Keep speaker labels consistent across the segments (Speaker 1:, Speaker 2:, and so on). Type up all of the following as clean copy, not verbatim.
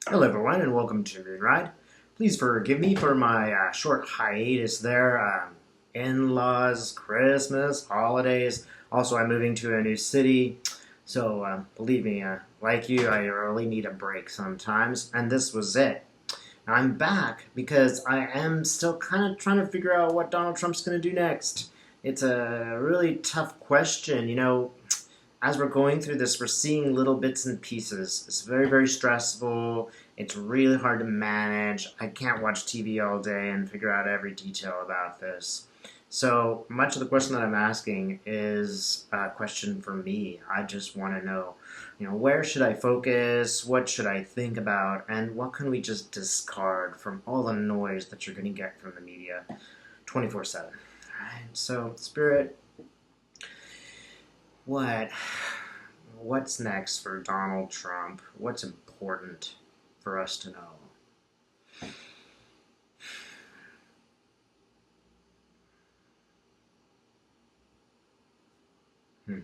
Speaker 1: Hello, everyone, and welcome to Moonride. Please forgive me for my short hiatus there. In-laws, Christmas, holidays. Also, I'm moving to a new city. So, believe me, like you, I really need a break sometimes. And this was it. I'm back because I am still kind of trying to figure out what Donald Trump's going to do next. It's a really tough question. As we're going through this, we're seeing little bits and pieces. It's very, very stressful. It's really hard to manage. I can't watch TV all day and figure out every detail about this. So much of the question that I'm asking is a question for me. I just want to know, where should I focus? What should I think about? And what can we just discard from all the noise that you're going to get from the media 24/7? All right. So, Spirit, what what's next for Donald Trump? What's important for us to know? Hmm.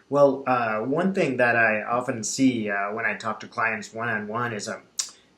Speaker 1: Well, one thing that I often see when I talk to clients one on one is a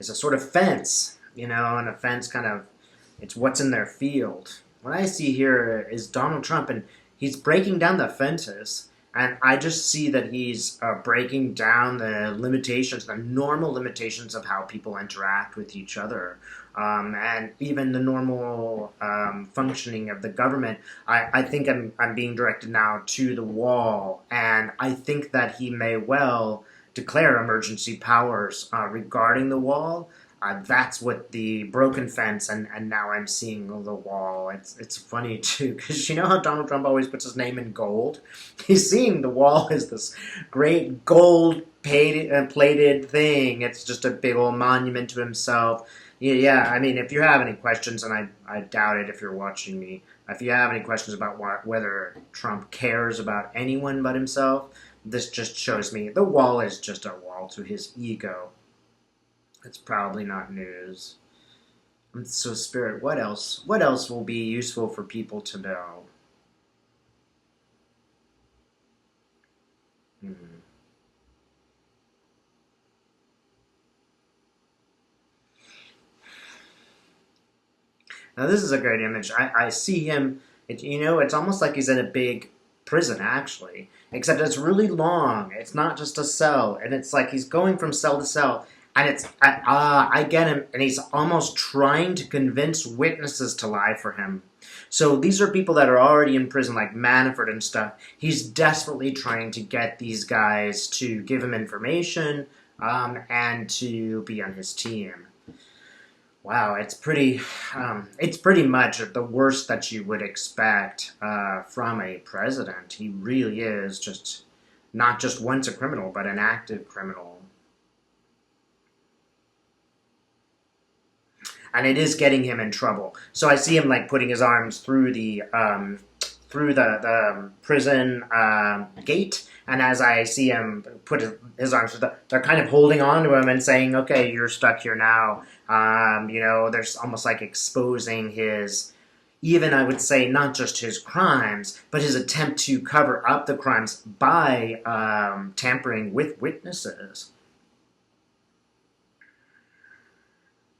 Speaker 1: sort of fence, and a fence kind of it's what's in their field. What I see here is Donald Trump, and he's breaking down the fences, and I just see that he's breaking down the limitations, the normal limitations of how people interact with each other, and even the normal functioning of the government. I think I'm being directed now to the wall, and I think that he may well declare emergency powers regarding the wall. That's what the broken fence, and now I'm seeing the wall. It's funny too, because you know how Donald Trump always puts his name in gold. He's seeing the wall as this great gold plated thing. It's just a big old monument to himself. Yeah. I mean, if you have any questions, and I doubt it if you're watching me, if you have any questions about whether Trump cares about anyone but himself, this just shows me the wall is just a wall to his ego. It's probably not news. So, Spirit, what else? What else will be useful for people to know? Hmm. Now, this is a great image. I see him. It's almost like he's in a big prison, actually, except it's really long. It's not just a cell, and it's like he's going from cell to cell. And I get him, and he's almost trying to convince witnesses to lie for him. So these are people that are already in prison, like Manafort and stuff. He's desperately trying to get these guys to give him information and to be on his team. Wow, it's pretty much the worst that you would expect from a president. He really is just not just once a criminal, but an active criminal. And it is getting him in trouble. So I see him like putting his arms through the prison gate, and as I see him put his arms through they're kind of holding on to him and saying, "Okay, you're stuck here now." There's almost like exposing his, even I would say, not just his crimes, but his attempt to cover up the crimes by tampering with witnesses.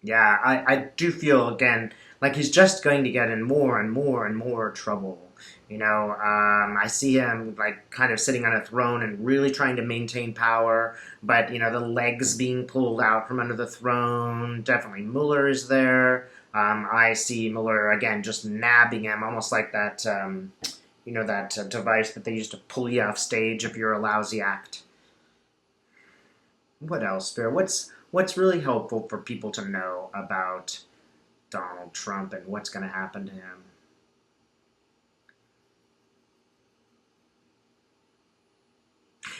Speaker 1: Yeah, I do feel again like he's just going to get in more and more and more trouble. I see him like kind of sitting on a throne and really trying to maintain power, but the legs being pulled out from under the throne. Definitely Mueller is there. I see Mueller again just nabbing him, almost like that. That device that they used to pull you off stage if you're a lousy act. What else, Bear? What's really helpful for people to know about Donald Trump and what's going to happen to him?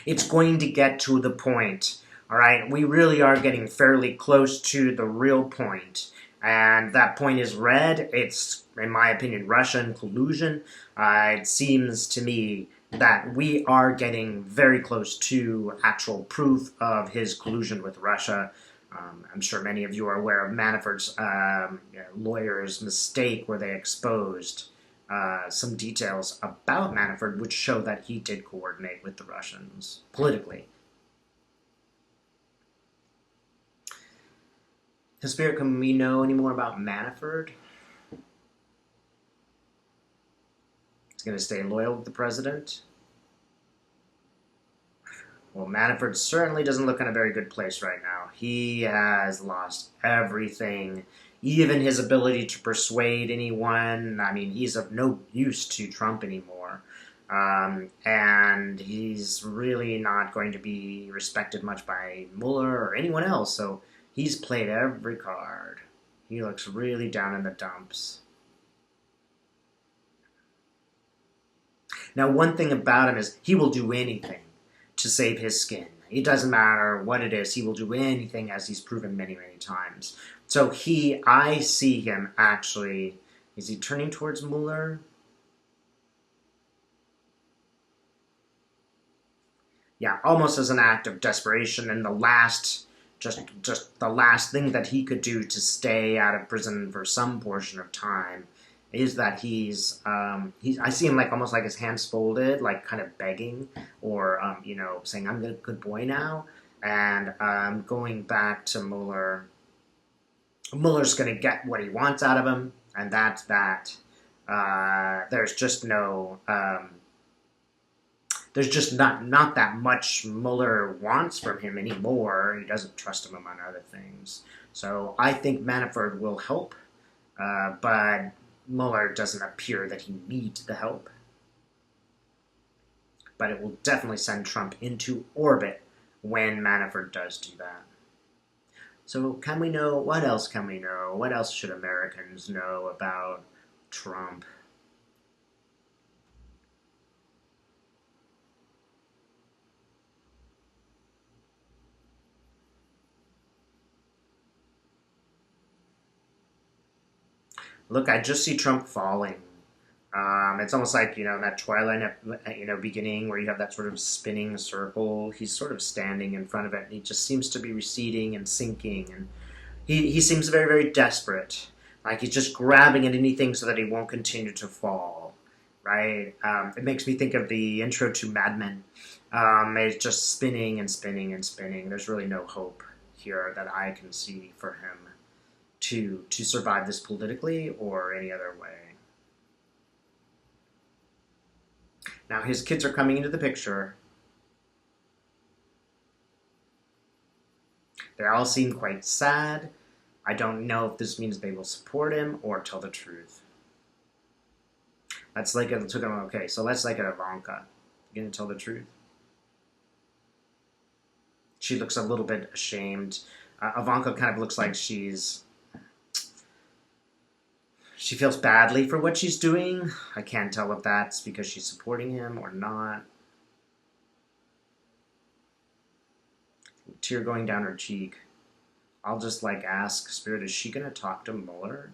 Speaker 1: It's going to get to the point. All right, we really are getting fairly close to the real point, and that point is red. It's, in my opinion, Russian collusion. It seems to me that we are getting very close to actual proof of his collusion with Russia. I'm sure many of you are aware of Manafort's lawyer's mistake where they exposed some details about Manafort which show that he did coordinate with the Russians politically. Spirit, can we know any more about Manafort? He's going to stay loyal to the president. Well, Manafort certainly doesn't look in a very good place right now. He has lost everything, even his ability to persuade anyone. I mean, he's of no use to Trump anymore. And he's really not going to be respected much by Mueller or anyone else. So he's played every card. He looks really down in the dumps. Now, one thing about him is he will do anything to save his skin. It doesn't matter what it is. He will do anything, as he's proven many, many times. So I see him actually, is he turning towards Mueller? Yeah, almost as an act of desperation, and the last, just the last thing that he could do to stay out of prison for some portion of time is that I see him like almost like his hands folded, like kind of begging, or saying, "I'm a good boy now," and going back to Mueller. Mueller's going to get what he wants out of him, and that's that. There's just no. There's just not that much Mueller wants from him anymore. He doesn't trust him among other things. So I think Manafort will help, but Mueller doesn't appear that he needs the help. But it will definitely send Trump into orbit when Manafort does do that. So what else can we know? What else should Americans know about Trump? Look, I just see Trump falling. It's almost like, that Twilight, beginning where you have that sort of spinning circle. He's sort of standing in front of it, and he just seems to be receding and sinking. And he seems very, very desperate. Like he's just grabbing at anything so that he won't continue to fall, right? It makes me think of the intro to Mad Men. It's just spinning and spinning and spinning. There's really no hope here that I can see for him to survive this politically or any other way. Now his kids are coming into the picture. They all seem quite sad. I don't know if this means they will support him or tell the truth. Let's look at okay, so let's look at Ivanka. You gonna tell the truth? She looks a little bit ashamed. Ivanka kind of looks like she feels badly for what she's doing. I can't tell if that's because she's supporting him or not. Tear going down her cheek. I'll just ask Spirit, is she going to talk to Mueller?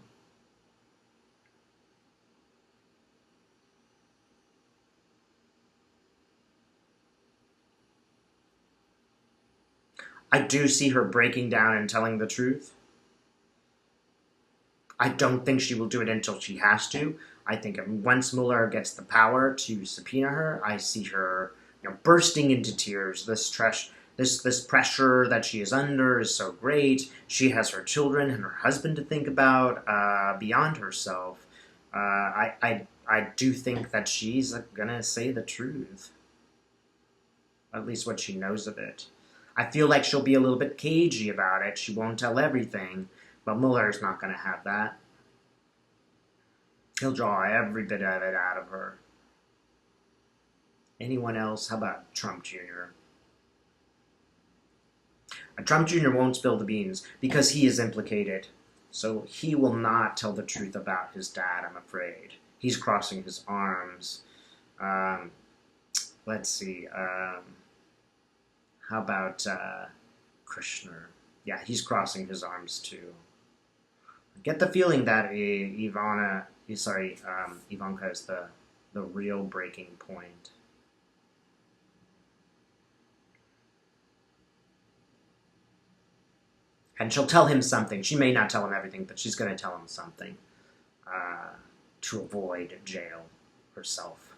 Speaker 1: I do see her breaking down and telling the truth. I don't think she will do it until she has to. I think once Mueller gets the power to subpoena her, I see her bursting into tears. This pressure that she is under is so great. She has her children and her husband to think about beyond herself. I do think that she's gonna say the truth. At least what she knows of it. I feel like she'll be a little bit cagey about it. She won't tell everything. But Mueller's not going to have that. He'll draw every bit of it out of her. Anyone else? How about Trump Jr.? Trump Jr. won't spill the beans because he is implicated. So he will not tell the truth about his dad, I'm afraid. He's crossing his arms. Let's see. How about Kushner? Yeah, he's crossing his arms too. I get the feeling that Ivanka is the real breaking point. And she'll tell him something. She may not tell him everything, but she's going to tell him something to avoid jail herself.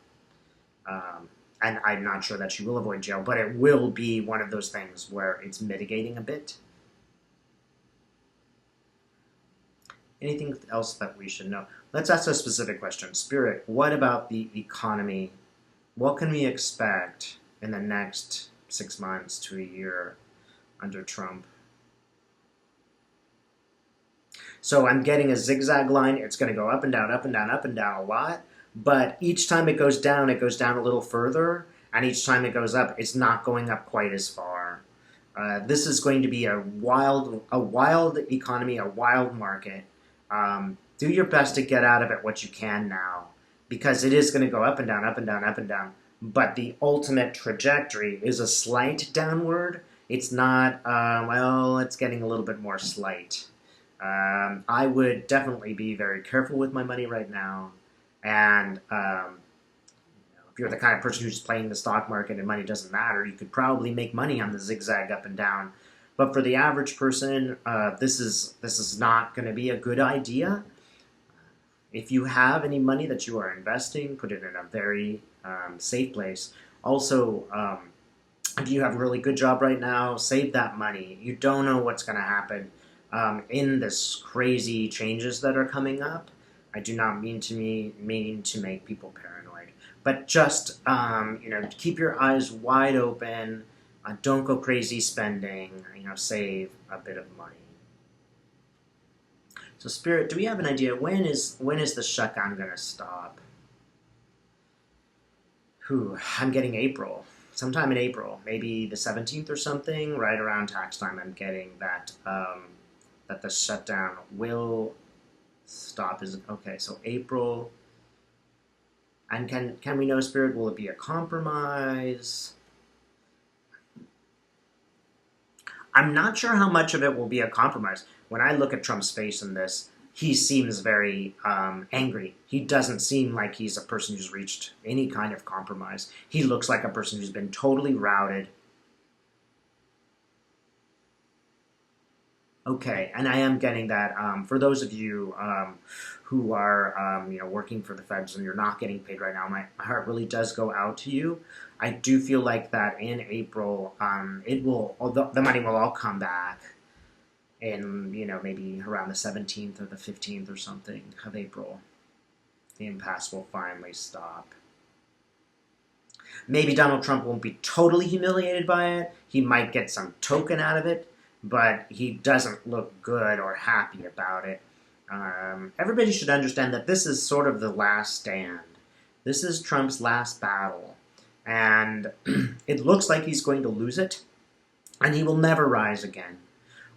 Speaker 1: And I'm not sure that she will avoid jail, but it will be one of those things where it's mitigating a bit. Anything else that we should know? Let's ask a specific question. Spirit, what about the economy? What can we expect in the next 6 months to a year under Trump? So I'm getting a zigzag line. It's going to go up and down, up and down, up and down a lot. But each time it goes down a little further. And each time it goes up, it's not going up quite as far. This is going to be a wild economy, a wild market. Do your best to get out of it what you can now, because it is going to go up and down, up and down, up and down. But the ultimate trajectory is a slight downward. It's not, it's getting a little bit more slight. I would definitely be very careful with my money right now. And if you're the kind of person who's playing the stock market and money doesn't matter, you could probably make money on the zigzag up and down. But for the average person, this is not going to be a good idea. If you have any money that you are investing, put it in a very safe place. Also, if you have a really good job right now, save that money. You don't know what's going to happen in this crazy changes that are coming up. I do not mean to make people paranoid, but just keep your eyes wide open. Don't go crazy spending. Save a bit of money. So, Spirit, do we have an idea when is the shutdown going to stop? I'm getting April. Sometime in April, maybe the 17th or something, right around tax time. I'm getting that the shutdown will stop. Okay? So April. And can we know, Spirit? Will it be a compromise? I'm not sure how much of it will be a compromise. When I look at Trump's face in this, he seems very angry. He doesn't seem like he's a person who's reached any kind of compromise. He looks like a person who's been totally routed. Okay, and I am getting that. For those of you who are working for the feds and you're not getting paid right now, my heart really does go out to you. I do feel like that in April, the money will all come back in maybe around the 17th or the 15th or something of April. The impasse will finally stop. Maybe Donald Trump won't be totally humiliated by it. He might get some token out of it, but he doesn't look good or happy about it. Everybody should understand that this is sort of the last stand. This is Trump's last battle. And it looks like he's going to lose it, and he will never rise again.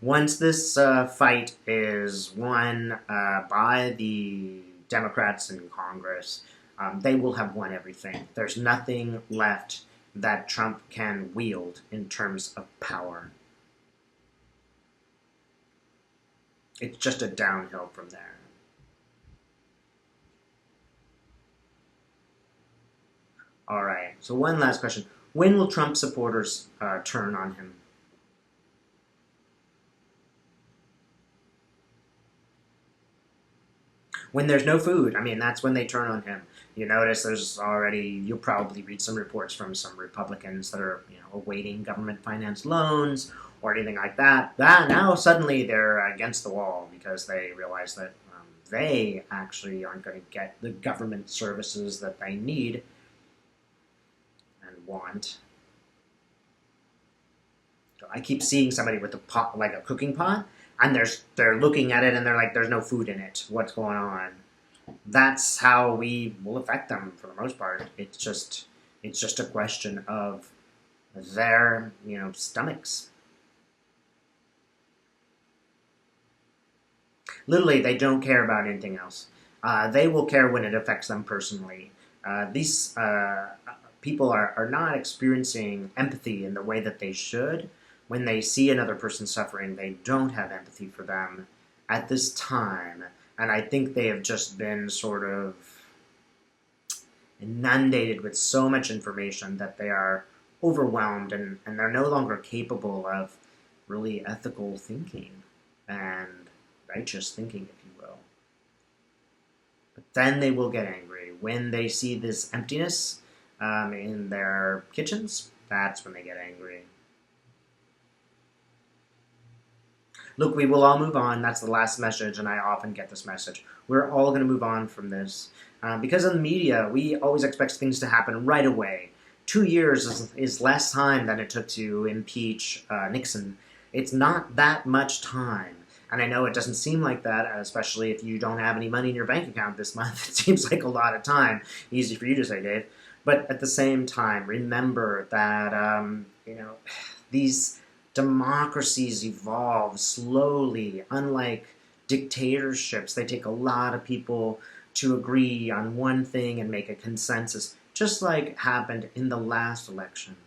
Speaker 1: Once this fight is won by the Democrats in Congress, they will have won everything. There's nothing left that Trump can wield in terms of power. It's just a downhill from there. All right, so one last question. When will Trump supporters turn on him? When there's no food. I mean, that's when they turn on him. You notice you'll probably read some reports from some Republicans that are awaiting government-financed loans or anything like that. Now suddenly they're against the wall because they realize that they actually aren't going to get the government services that they need and want. So I keep seeing somebody with a pot, like a cooking pot, and they're looking at it and they're like, "There's no food in it. What's going on?" That's how we will affect them for the most part. It's just a question of their stomachs. Literally, they don't care about anything else. They will care when it affects them personally. These people are not experiencing empathy in the way that they should. When they see another person suffering, they don't have empathy for them at this time. And I think they have just been sort of inundated with so much information that they are overwhelmed and they're no longer capable of really ethical thinking and righteous thinking, if you will. But then they will get angry. When they see this emptiness in their kitchens, that's when they get angry. Look, we will all move on. That's the last message, and I often get this message. We're all going to move on from this. Because in the media, we always expect things to happen right away. 2 years is less time than it took to impeach Nixon. It's not that much time. And I know it doesn't seem like that, especially if you don't have any money in your bank account this month. It seems like a lot of time. Easy for you to say, Dave. But at the same time, remember that, these democracies evolve slowly. Unlike dictatorships, they take a lot of people to agree on one thing and make a consensus, just like happened in the last election.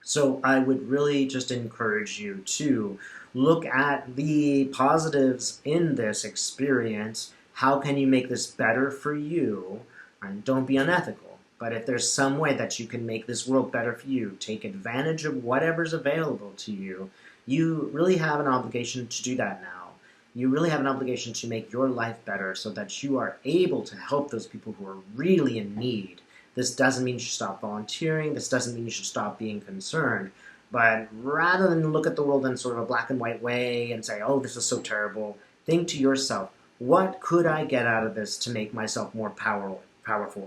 Speaker 1: So I would really just encourage you to look at the positives in this experience. How can you make this better for you? And don't be unethical. But if there's some way that you can make this world better for you, take advantage of whatever's available to you, you really have an obligation to do that now. You really have an obligation to make your life better so that you are able to help those people who are really in need. This doesn't mean you should stop volunteering. This doesn't mean you should stop being concerned. But rather than look at the world in sort of a black and white way and say, oh, this is so terrible, think to yourself, what could I get out of this to make myself more powerful?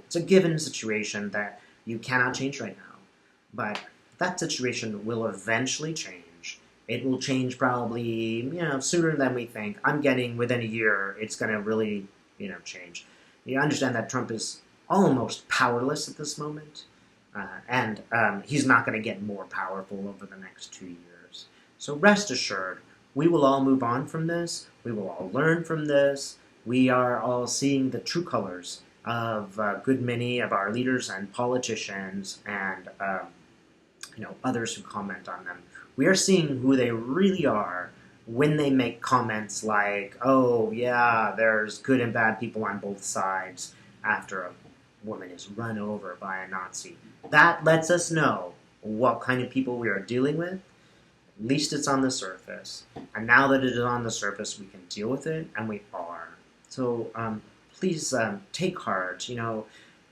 Speaker 1: It's a given situation that you cannot change right now. But that situation will eventually change. It will change probably, sooner than we think. I'm getting within a year, it's going to really, change. You understand that Trump is almost powerless at this moment, and he's not going to get more powerful over the next 2 years. So rest assured, we will all move on from this. We will all learn from this. We are all seeing the true colors of a good many of our leaders and politicians and others who comment on them. We are seeing who they really are when they make comments like, oh yeah, there's good and bad people on both sides after a woman is run over by a Nazi. That lets us know what kind of people we are dealing with. At least it's on the surface. And now that it is on the surface, we can deal with it, and we are. So please take heart,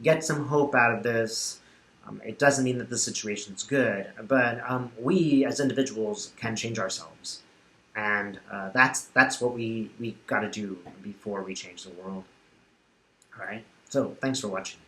Speaker 1: get some hope out of this. It doesn't mean that the situation's good, but we as individuals can change ourselves. And that's what we got to do before we change the world. All right? So thanks for watching.